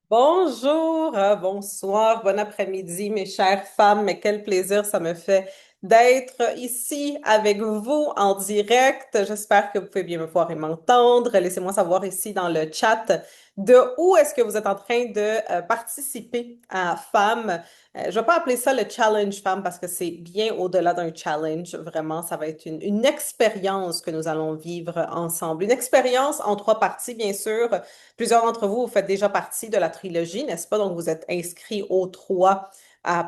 Bonjour, bonsoir, bon après-midi, mes chères femmes, mais quel plaisir ça me fait d'être ici avec vous en direct. J'espère que vous pouvez bien me voir et m'entendre. Laissez-moi savoir ici dans le chat de où est-ce que vous êtes en train de participer à Femmes. Je ne vais pas appeler ça le challenge Femmes parce que c'est bien au-delà d'un challenge. Vraiment, ça va être une expérience que nous allons vivre ensemble. Une expérience en trois parties, bien sûr. Plusieurs d'entre vous, vous faites déjà partie de la trilogie, n'est-ce pas? Donc, vous êtes inscrits aux trois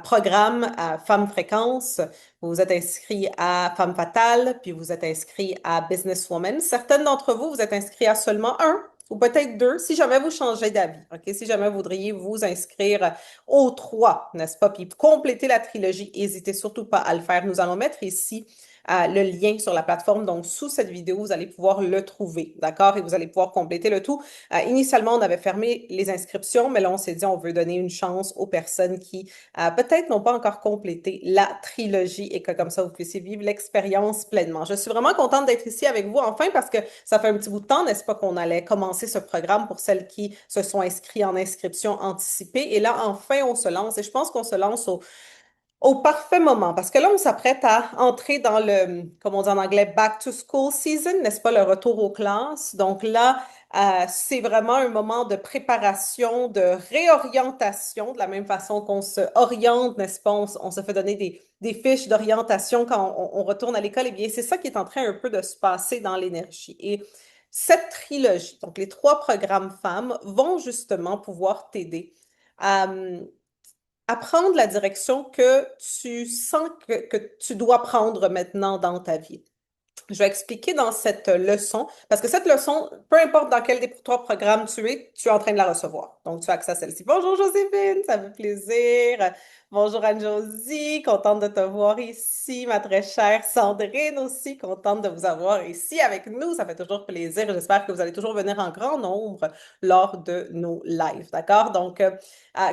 programmes à Femmes Fréquence. Vous vous êtes inscrits à Femme Fatale, puis vous êtes inscrits à Businesswoman. Certaines d'entre vous, vous êtes inscrits à seulement un ou peut-être deux, si jamais vous changez d'avis. OK? Si jamais vous voudriez vous inscrire aux trois, n'est-ce pas? Puis compléter la trilogie, n'hésitez surtout pas à le faire. Nous allons mettre ici le lien sur la plateforme. Donc, sous cette vidéo, vous allez pouvoir le trouver, d'accord? Et vous allez pouvoir compléter le tout. Initialement, on avait fermé les inscriptions, mais là, on s'est dit, on veut donner une chance aux personnes qui peut-être n'ont pas encore complété la trilogie et que comme ça, vous puissiez vivre l'expérience pleinement. Je suis vraiment contente d'être ici avec vous enfin parce que ça fait un petit bout de temps, n'est-ce pas, qu'on allait commencer ce programme pour celles qui se sont inscrites en inscription anticipée. Et là, enfin, on se lance et je pense qu'on se lance au parfait moment, parce que là, on s'apprête à entrer dans le, comme on dit en anglais, back to school season, n'est-ce pas, le retour aux classes. Donc là, c'est vraiment un moment de préparation, de réorientation, de la même façon qu'on se oriente, n'est-ce pas, on se fait donner des fiches d'orientation quand on retourne à l'école. Eh bien, c'est ça qui est en train un peu de se passer dans l'énergie. Et cette trilogie, donc les trois programmes femmes, vont justement pouvoir t'aider à prendre la direction que tu sens que tu dois prendre maintenant dans ta vie. Je vais expliquer dans cette leçon, parce que cette leçon, peu importe dans quel des trois programmes tu es en train de la recevoir. Donc, tu as accès à celle-ci. Bonjour Joséphine, ça fait plaisir. Bonjour Anne-Josie, contente de te voir ici. Ma très chère Sandrine aussi, contente de vous avoir ici avec nous. Ça fait toujours plaisir. J'espère que vous allez toujours venir en grand nombre lors de nos lives, d'accord? Donc,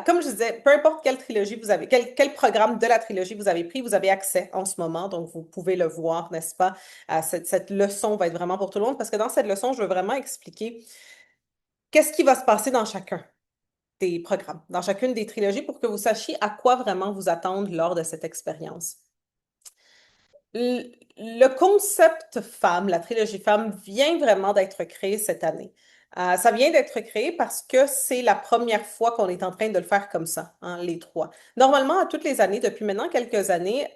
comme je disais, peu importe quelle trilogie vous avez, quel programme de la trilogie vous avez pris, vous avez accès en ce moment, donc vous pouvez le voir, n'est-ce pas? Cette leçon va être vraiment pour tout le monde parce que dans cette leçon, je veux vraiment expliquer qu'est-ce qui va se passer dans chacun des programmes, dans chacune des trilogies pour que vous sachiez à quoi vraiment vous attendre lors de cette expérience. Le concept femme, la trilogie femme, vient vraiment d'être créé cette année. Ça vient d'être créé parce que c'est la première fois qu'on est en train de le faire comme ça, hein, les trois. Normalement, à toutes les années, depuis maintenant quelques années,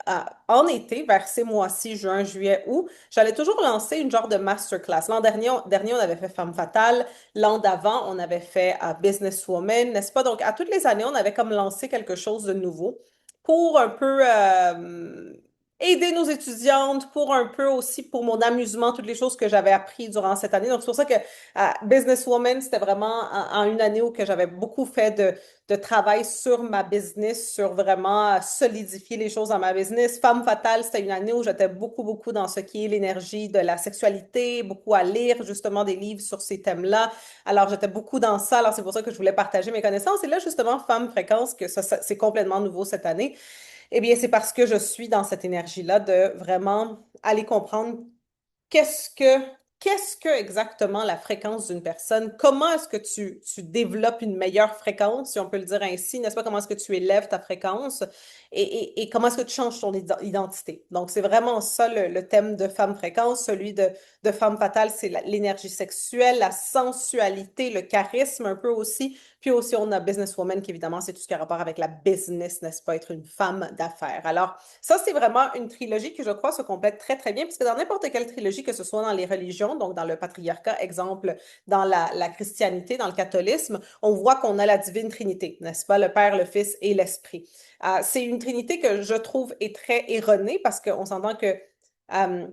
en été, vers ces mois-ci, juin, juillet, août, j'allais toujours lancer une genre de masterclass. L'an dernier, on avait fait Femme Fatale. L'an d'avant, on avait fait Businesswoman, n'est-ce pas? Donc, à toutes les années, on avait comme lancé quelque chose de nouveau pour un peu aider nos étudiantes, pour un peu aussi pour mon amusement, toutes les choses que j'avais appris durant cette année. Donc, c'est pour ça que Businesswoman, c'était vraiment en une année où que j'avais beaucoup fait de travail sur ma business, sur vraiment solidifier les choses dans ma business. Femme fatale, c'était une année où j'étais beaucoup, beaucoup dans ce qui est l'énergie de la sexualité, beaucoup à lire justement des livres sur ces thèmes-là. Alors, j'étais beaucoup dans ça. Alors, c'est pour ça que je voulais partager mes connaissances. Et là, justement, Femme Fréquence, que ça, c'est complètement nouveau cette année. Eh bien, c'est parce que je suis dans cette énergie-là de vraiment aller comprendre qu'est-ce que, qu'est-ce que exactement la fréquence d'une personne? Comment est-ce que tu développes une meilleure fréquence, si on peut le dire ainsi, n'est-ce pas? Comment est-ce que tu élèves ta fréquence et comment est-ce que tu changes ton identité? Donc, c'est vraiment ça le thème de Femme Fréquence. Celui de Femme Fatale, c'est l'énergie sexuelle, la sensualité, le charisme un peu aussi. Puis aussi, on a Businesswoman, qui évidemment, c'est tout ce qui a rapport avec la business, n'est-ce pas? Être une femme d'affaires. Alors, ça, c'est vraiment une trilogie qui, je crois, se complète très, très bien, puisque dans n'importe quelle trilogie, que ce soit dans les religions, donc dans le patriarcat, exemple, dans la chrétienté, dans le catholisme, on voit qu'on a la divine Trinité, n'est-ce pas? Le Père, le Fils et l'Esprit. C'est une Trinité que je trouve est très erronée parce qu'on s'entend que euh,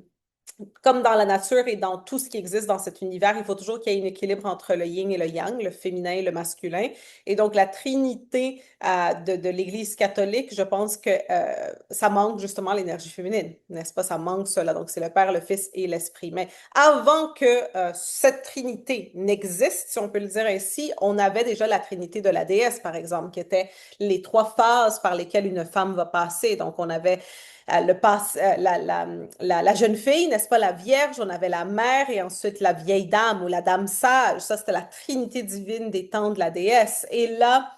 comme dans la nature et dans tout ce qui existe dans cet univers, il faut toujours qu'il y ait un équilibre entre le yin et le yang, le féminin et le masculin. Et donc, la trinité de l'Église catholique, je pense que ça manque justement l'énergie féminine, n'est-ce pas? Ça manque cela. Donc, c'est le Père, le Fils et l'Esprit. Mais avant que cette trinité n'existe, si on peut le dire ainsi, on avait déjà la trinité de la déesse, par exemple, qui était les trois phases par lesquelles une femme va passer. Donc, on avait la jeune fille, n'est-ce pas, la Vierge, on avait la mère et ensuite la vieille dame ou la dame sage. Ça, c'était la trinité divine des temps de la déesse. Et là,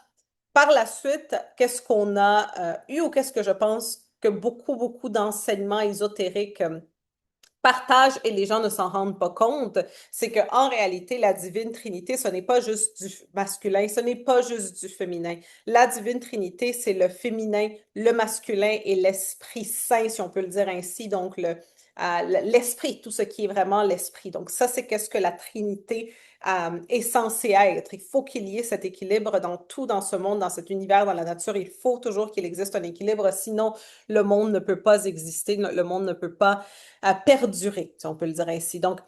par la suite, qu'est-ce qu'on a eu ou qu'est-ce que je pense que beaucoup d'enseignements ésotériques partagent et les gens ne s'en rendent pas compte, c'est qu'en réalité, la divine Trinité, ce n'est pas juste du masculin, ce n'est pas juste du féminin. La divine Trinité, c'est le féminin, le masculin et l'Esprit Saint, si on peut le dire ainsi, donc l'esprit, tout ce qui est vraiment l'esprit. Donc ça, c'est qu'est-ce que la Trinité est censée être. Il faut qu'il y ait cet équilibre dans tout, dans ce monde, dans cet univers, dans la nature. Il faut toujours qu'il existe un équilibre, sinon le monde ne peut pas exister, le monde ne peut pas perdurer, si on peut le dire ainsi. Donc,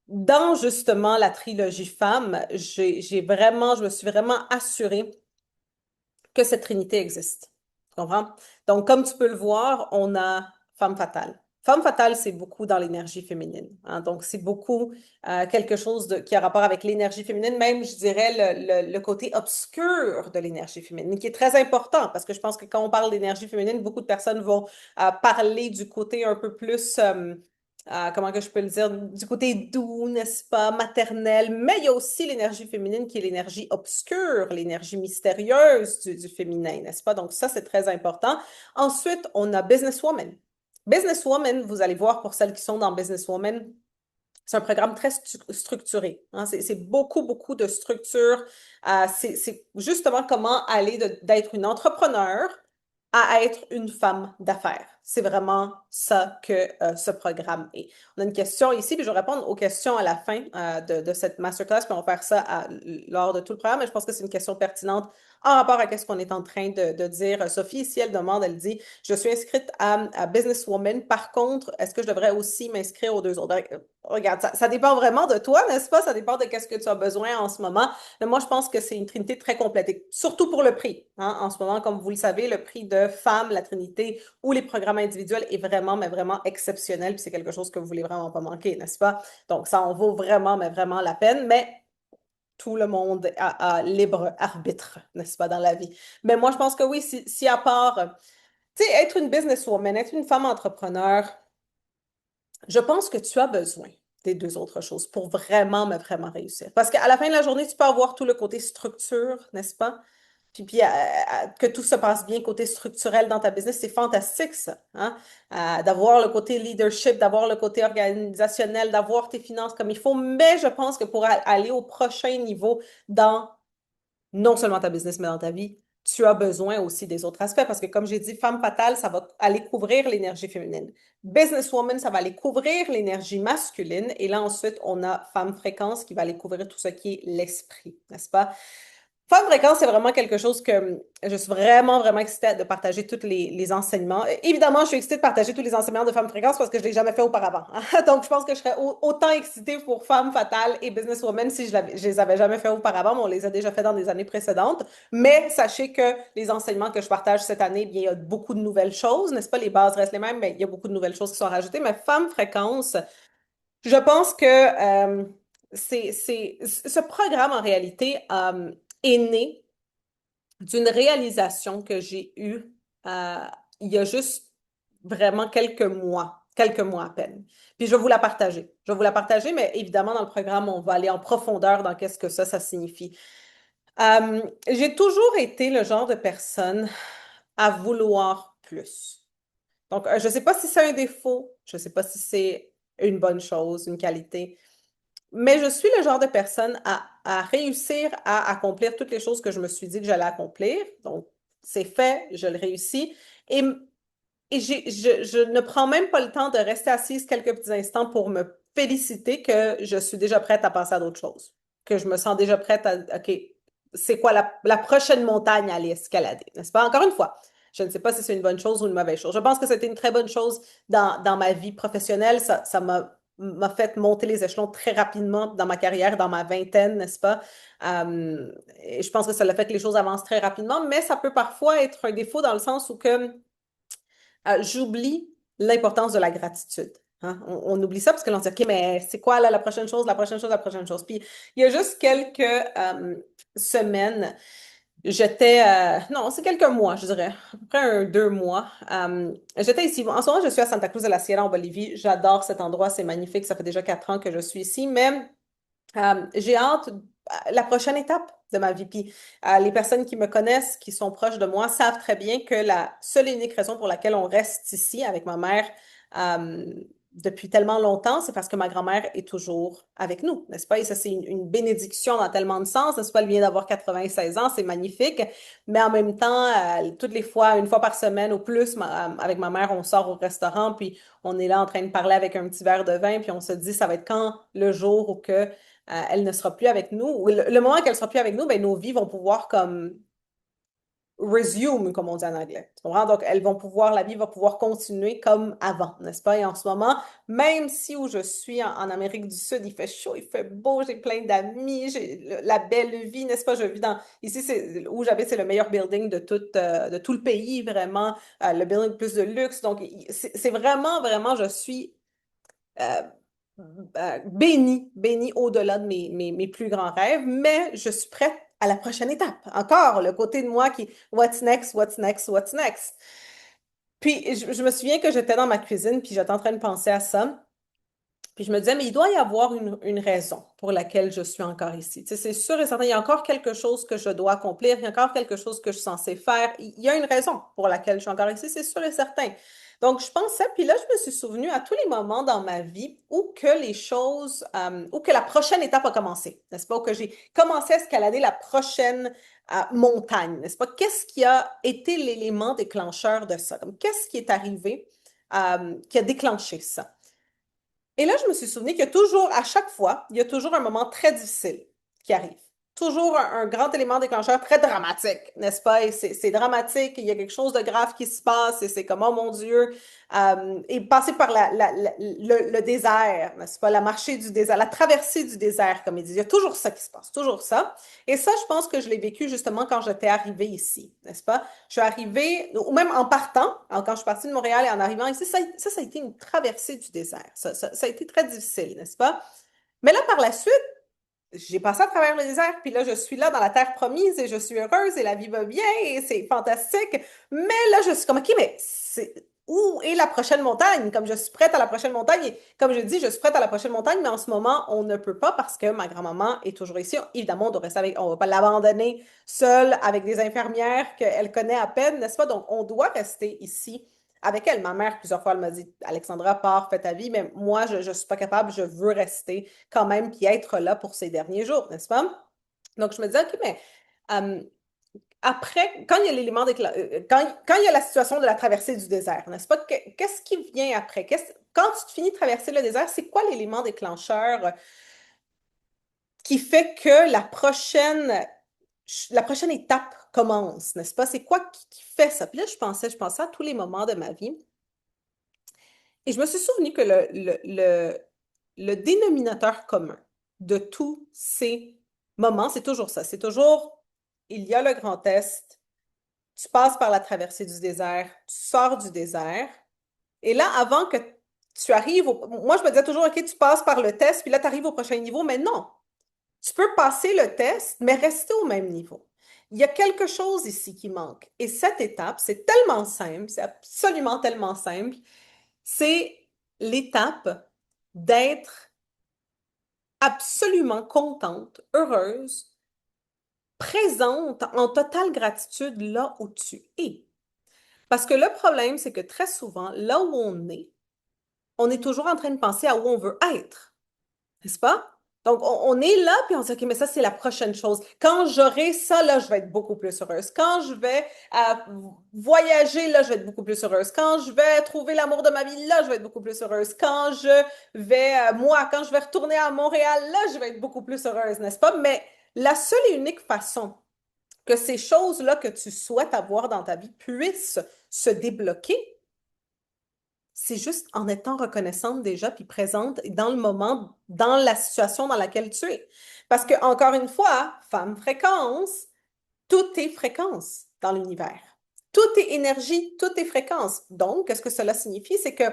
dans justement la trilogie femme, je me suis vraiment assurée que cette trinité existe. Tu comprends? Donc, comme tu peux le voir, on a femme fatale. Femme fatale, c'est beaucoup dans l'énergie féminine, hein. Donc, c'est beaucoup quelque chose qui a rapport avec l'énergie féminine, même, je dirais, le côté obscur de l'énergie féminine, qui est très important, parce que je pense que quand on parle d'énergie féminine, beaucoup de personnes vont parler du côté un peu plus comment que je peux le dire, du côté doux, n'est-ce pas, maternel, mais il y a aussi l'énergie féminine qui est l'énergie obscure, l'énergie mystérieuse du féminin, n'est-ce pas? Donc ça, c'est très important. Ensuite, on a Businesswoman. Businesswoman, vous allez voir pour celles qui sont dans Businesswoman, c'est un programme très structuré, hein. C'est beaucoup de structure. C'est justement comment aller d'être une entrepreneur à être une femme d'affaires. C'est vraiment ça que ce programme est. On a une question ici, puis je vais répondre aux questions à la fin de cette masterclass, puis on va faire ça lors de tout le programme, mais je pense que c'est une question pertinente en rapport à ce qu'on est en train de dire. Sophie, ici, elle demande, elle dit, je suis inscrite à Businesswoman. Par contre, est-ce que je devrais aussi m'inscrire aux deux autres? Regarde, ça dépend vraiment de toi, n'est-ce pas? Ça dépend de qu'est-ce que tu as besoin en ce moment. Mais moi, je pense que c'est une trinité très complète, et surtout pour le prix, hein. En ce moment, comme vous le savez, le prix de Femmes, la Trinité ou les programmes individuels est vraiment, mais vraiment exceptionnel. Puis c'est quelque chose que vous voulez vraiment pas manquer, n'est-ce pas? Donc, ça en vaut vraiment, mais vraiment la peine. Mais tout le monde a libre arbitre, n'est-ce pas, dans la vie. Mais moi, je pense que oui, si à part, tu sais, être une businesswoman, être une femme entrepreneur, je pense que tu as besoin des deux autres choses pour vraiment, mais vraiment réussir. Parce qu'à la fin de la journée, tu peux avoir tout le côté structure, n'est-ce pas? Puis que tout se passe bien côté structurel dans ta business, c'est fantastique ça, hein? D'avoir le côté leadership, d'avoir le côté organisationnel, d'avoir tes finances comme il faut. Mais je pense que pour aller au prochain niveau dans non seulement ta business, mais dans ta vie, tu as besoin aussi des autres aspects. Parce que comme j'ai dit, femme fatale, ça va aller couvrir l'énergie féminine. Businesswoman, ça va aller couvrir l'énergie masculine. Et là, ensuite, on a femme fréquence qui va aller couvrir tout ce qui est l'esprit, n'est-ce pas? Femme fréquence, c'est vraiment quelque chose que je suis vraiment excitée de partager tous les enseignements. Évidemment, je suis excitée de partager tous les enseignements de Femme fréquence parce que je ne l'ai jamais fait auparavant. Donc, je pense que je serais autant excitée pour Femme fatale et Businesswoman si je les avais jamais fait auparavant, mais on les a déjà fait dans des années précédentes. Mais sachez que les enseignements que je partage cette année, bien, il y a beaucoup de nouvelles choses, n'est-ce pas? Les bases restent les mêmes, mais il y a beaucoup de nouvelles choses qui sont rajoutées. Mais Femme fréquence, je pense que ce programme, en réalité, est né d'une réalisation que j'ai eue euh, il y a juste vraiment quelques mois à peine. Puis je vais vous la partager. Je vais vous la partager, mais évidemment, dans le programme, on va aller en profondeur dans qu'est-ce que ça signifie. J'ai toujours été le genre de personne à vouloir plus. Donc, je ne sais pas si c'est un défaut, je ne sais pas si c'est une bonne chose, une qualité, mais je suis le genre de personne à réussir à accomplir toutes les choses que je me suis dit que j'allais accomplir. Donc, c'est fait, je le réussis. Et, je ne prends même pas le temps de rester assise quelques petits instants pour me féliciter que je suis déjà prête à passer à d'autres choses. Que je me sens déjà prête à, OK, c'est quoi la prochaine montagne à aller escalader, n'est-ce pas? Encore une fois, je ne sais pas si c'est une bonne chose ou une mauvaise chose. Je pense que c'était une très bonne chose dans ma vie professionnelle. Ça m'a fait monter les échelons très rapidement dans ma carrière, dans ma vingtaine, n'est-ce pas? Et je pense que ça l'a fait que les choses avancent très rapidement, mais ça peut parfois être un défaut dans le sens où que j'oublie l'importance de la gratitude. Hein? On oublie ça parce que l'on se dit, OK, mais c'est quoi là, la prochaine chose, la prochaine chose, la prochaine chose? Puis il y a juste quelques semaines, Non, c'est quelques mois, je dirais, à peu près 2 mois. J'étais ici. En ce moment, je suis à Santa Cruz de la Sierra en Bolivie. J'adore cet endroit, c'est magnifique. Ça fait déjà 4 ans que je suis ici, mais j'ai hâte à la prochaine étape de ma vie. Puis, les personnes qui me connaissent, qui sont proches de moi, savent très bien que la seule et unique raison pour laquelle on reste ici avec ma mère euh, depuis tellement longtemps, c'est parce que ma grand-mère est toujours avec nous, n'est-ce pas? Et ça, c'est une bénédiction dans tellement de sens, n'est-ce pas? Elle vient d'avoir 96 ans, c'est magnifique. Mais en même temps, toutes les fois, une fois par semaine ou plus, avec ma mère, on sort au restaurant, puis on est là en train de parler avec un petit verre de vin, puis on se dit, ça va être quand le jour où que elle ne sera plus avec nous, ou le moment qu'elle sera plus avec nous, ben, nos vies vont pouvoir comme resume, comme on dit en anglais. Tu comprends? Donc, la vie va pouvoir continuer comme avant, n'est-ce pas? Et en ce moment, même si où je suis en Amérique du Sud, il fait chaud, il fait beau, j'ai plein d'amis, j'ai la belle vie, n'est-ce pas? Ici, où j'habite, c'est le meilleur building de tout le pays, vraiment, le building plus de luxe. Donc, c'est vraiment, vraiment, je suis euh, bénie au-delà de mes plus grands rêves, mais je suis prête à la prochaine étape. Encore, le côté de moi qui, what's next, what's next, what's next? Puis, je me souviens que j'étais dans ma cuisine, puis j'étais en train de penser à ça. Puis je me disais, mais il doit y avoir une raison pour laquelle je suis encore ici. Tu sais, c'est sûr et certain, il y a encore quelque chose que je dois accomplir, il y a encore quelque chose que je suis censée faire. Il y a une raison pour laquelle je suis encore ici, c'est sûr et certain. Donc, je pensais, puis là, je me suis souvenu à tous les moments dans ma vie où que où que la prochaine étape a commencé, n'est-ce pas? Où que j'ai commencé à escalader la prochaine montagne, n'est-ce pas? Qu'est-ce qui a été l'élément déclencheur de ça? Comme, qu'est-ce qui est arrivé qui a déclenché ça? Et là, je me suis souvenu qu'il y a toujours, à chaque fois, il y a toujours un moment très difficile qui arrive. Toujours un grand élément déclencheur très dramatique, n'est-ce pas? Et c'est dramatique, il y a quelque chose de grave qui se passe et c'est comme, oh mon Dieu, et passer par le désert, n'est-ce pas? La marché du désert, la traversée du désert, comme ils disent. Il y a toujours ça qui se passe, toujours ça. Et ça, je pense que je l'ai vécu justement quand j'étais arrivée ici, n'est-ce pas? Je suis arrivée, ou même en partant, quand je suis partie de Montréal et en arrivant ici, ça a été une traversée du désert. Ça a été très difficile, n'est-ce pas? Mais là, par la suite, j'ai passé à travers le désert, puis là, je suis là dans la terre promise et je suis heureuse et la vie va bien et c'est fantastique. Mais là, je suis comme, OK, mais où est la prochaine montagne? Comme je suis prête à la prochaine montagne et comme je dis, je suis prête à la prochaine montagne, mais en ce moment, on ne peut pas parce que ma grand-maman est toujours ici. Évidemment, on doit rester on va pas l'abandonner seule avec des infirmières qu'elle connaît à peine, n'est-ce pas? Donc, on doit rester ici avec elle. Ma mère, plusieurs fois, elle m'a dit, Alexandra, pars, fais ta vie, mais moi, je ne suis pas capable, je veux rester quand même, puis être là pour ces derniers jours, n'est-ce pas? Donc, je me disais, OK, mais euh, après, quand il y a quand il y a la situation de la traversée du désert, n'est-ce pas? Qu'est-ce qui vient après? Quand tu finis de traverser le désert, c'est quoi l'élément déclencheur qui fait que la prochaine étape commence, n'est-ce pas? C'est quoi qui fait ça? Puis là, je pensais à tous les moments de ma vie. Et je me suis souvenu que le dénominateur commun de tous ces moments, c'est toujours ça. C'est toujours, il y a le Grand Est, tu passes par la traversée du désert, tu sors du désert, et là, avant que tu arrives Moi, je me disais toujours, OK, tu passes par le test, puis là, tu arrives au prochain niveau, mais non. Tu peux passer le test, mais rester au même niveau. Il y a quelque chose ici qui manque. Et cette étape, c'est tellement simple, c'est absolument tellement simple, c'est l'étape d'être absolument contente, heureuse, présente, en totale gratitude là où tu es. Parce que le problème, c'est que très souvent, là où on est toujours en train de penser à où on veut être. N'est-ce pas? Donc, on est là, puis on se dit, OK, mais ça, c'est la prochaine chose. Quand j'aurai ça, là, je vais être beaucoup plus heureuse. Quand je vais voyager, là, je vais être beaucoup plus heureuse. Quand je vais trouver l'amour de ma vie, là, je vais être beaucoup plus heureuse. Quand je quand je vais retourner à Montréal, là, je vais être beaucoup plus heureuse, n'est-ce pas? Mais la seule et unique façon que ces choses-là que tu souhaites avoir dans ta vie puissent se débloquer, c'est juste en étant reconnaissante déjà, puis présente dans le moment, dans la situation dans laquelle tu es. Parce que, encore une fois, femme fréquence, tout est fréquence dans l'univers. Tout est énergie, tout est fréquence. Donc, qu'est-ce que cela signifie? C'est que,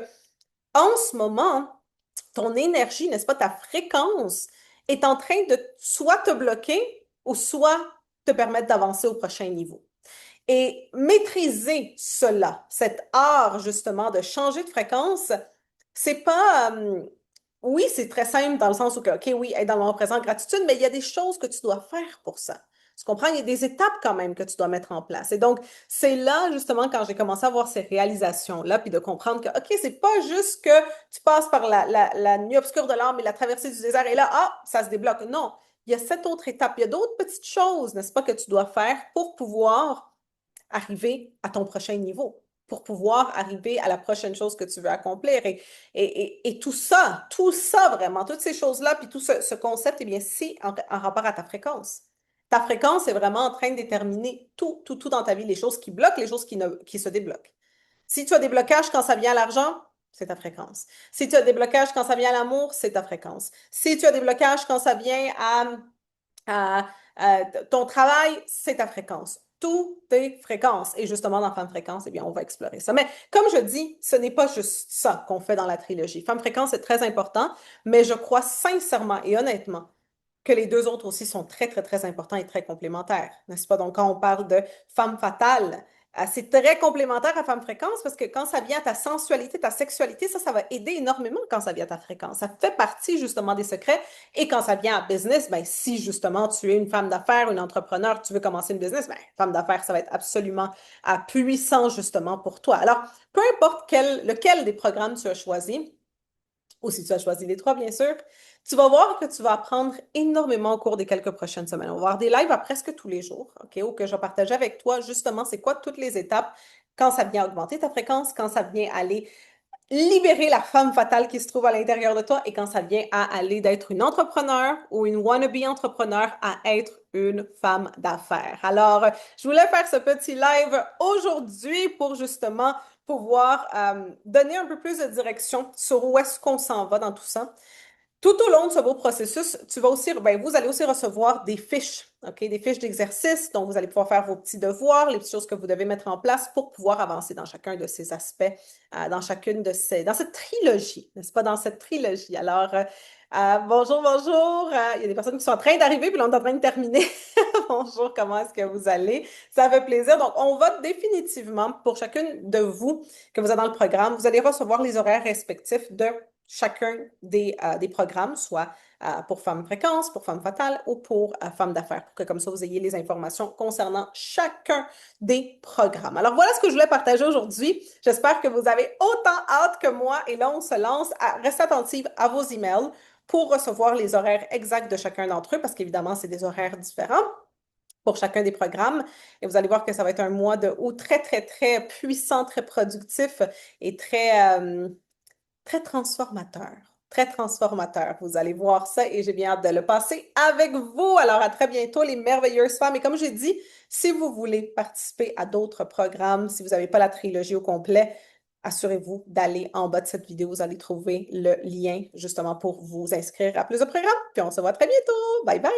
en ce moment, ton énergie, n'est-ce pas, ta fréquence, est en train de soit te bloquer ou soit te permettre d'avancer au prochain niveau. Et maîtriser cela, cet art justement de changer de fréquence, c'est pas... oui, c'est très simple dans le sens où, OK, oui, être dans le moment présent, gratitude, mais il y a des choses que tu dois faire pour ça. Tu comprends? Il y a des étapes quand même que tu dois mettre en place. Et donc, c'est là, justement, quand j'ai commencé à voir ces réalisations-là, puis de comprendre que, OK, c'est pas juste que tu passes par la nuit obscure de l'âme et la traversée du désert, et là, ah, ça se débloque. Non, il y a cette autre étape, il y a d'autres petites choses, n'est-ce pas, que tu dois faire pour pouvoir arriver à ton prochain niveau, pour pouvoir arriver à la prochaine chose que tu veux accomplir. Et tout ça vraiment, toutes ces choses-là, puis tout ce concept, eh bien, c'est en rapport à ta fréquence. Ta fréquence est vraiment en train de déterminer tout dans ta vie, les choses qui bloquent, les choses qui se débloquent. Si tu as des blocages quand ça vient à l'argent, c'est ta fréquence. Si tu as des blocages quand ça vient à l'amour, c'est ta fréquence. Si tu as des blocages quand ça vient à, ton travail, c'est ta fréquence. Tout est fréquence. Et justement, dans Femme Fréquence, eh bien, on va explorer ça. Mais comme je dis, ce n'est pas juste ça qu'on fait dans la trilogie. Femme Fréquence est très important, mais je crois sincèrement et honnêtement que les deux autres aussi sont très, très, très importants et très complémentaires, n'est-ce pas? Donc, quand on parle de femme fatale, c'est très complémentaire à femme fréquence parce que quand ça vient à ta sensualité, ta sexualité, ça va aider énormément quand ça vient à ta fréquence. Ça fait partie justement des secrets. Et quand ça vient à business, ben, si justement tu es une femme d'affaires, une entrepreneur, tu veux commencer une business, ben, femme d'affaires, ça va être absolument puissant justement pour toi. Alors, peu importe lequel des programmes tu as choisi, ou si tu as choisi les trois, bien sûr, tu vas voir que tu vas apprendre énormément au cours des quelques prochaines semaines. On va avoir des lives à presque tous les jours, OK, où que je vais partager avec toi justement c'est quoi toutes les étapes quand ça vient augmenter ta fréquence, quand ça vient aller libérer la femme fatale qui se trouve à l'intérieur de toi et quand ça vient à aller d'être une entrepreneur ou une wannabe entrepreneur à être une femme d'affaires. Alors, je voulais faire ce petit live aujourd'hui pour justement pouvoir donner un peu plus de direction sur où est-ce qu'on s'en va dans tout ça. Tout au long de ce beau processus, vous allez aussi recevoir des fiches, OK? Des fiches d'exercice. Donc, vous allez pouvoir faire vos petits devoirs, les petites choses que vous devez mettre en place pour pouvoir avancer dans chacun de ces aspects, dans cette trilogie, n'est-ce pas? Dans cette trilogie. Alors, bonjour, bonjour. Il y a des personnes qui sont en train d'arriver, puis là, on est en train de terminer. Bonjour, comment est-ce que vous allez? Ça fait plaisir. Donc, on va définitivement, pour chacune de vous que vous êtes dans le programme, vous allez recevoir les horaires respectifs de chacun des programmes, soit pour Femme Fréquence, pour Femme Fatale ou pour Femme d'affaires, pour que comme ça, vous ayez les informations concernant chacun des programmes. Alors, voilà ce que je voulais partager aujourd'hui. J'espère que vous avez autant hâte que moi. Et là, on se lance à rester attentive à vos emails pour recevoir les horaires exacts de chacun d'entre eux, parce qu'évidemment, c'est des horaires différents pour chacun des programmes. Et vous allez voir que ça va être un mois de août très, très, très puissant, très productif et très transformateur. Très transformateur. Vous allez voir ça et j'ai bien hâte de le passer avec vous. Alors, à très bientôt, les merveilleuses femmes. Et comme j'ai dit, si vous voulez participer à d'autres programmes, si vous n'avez pas la trilogie au complet, assurez-vous d'aller en bas de cette vidéo. Vous allez trouver le lien justement pour vous inscrire à plus de programmes. Puis on se voit très bientôt. Bye bye!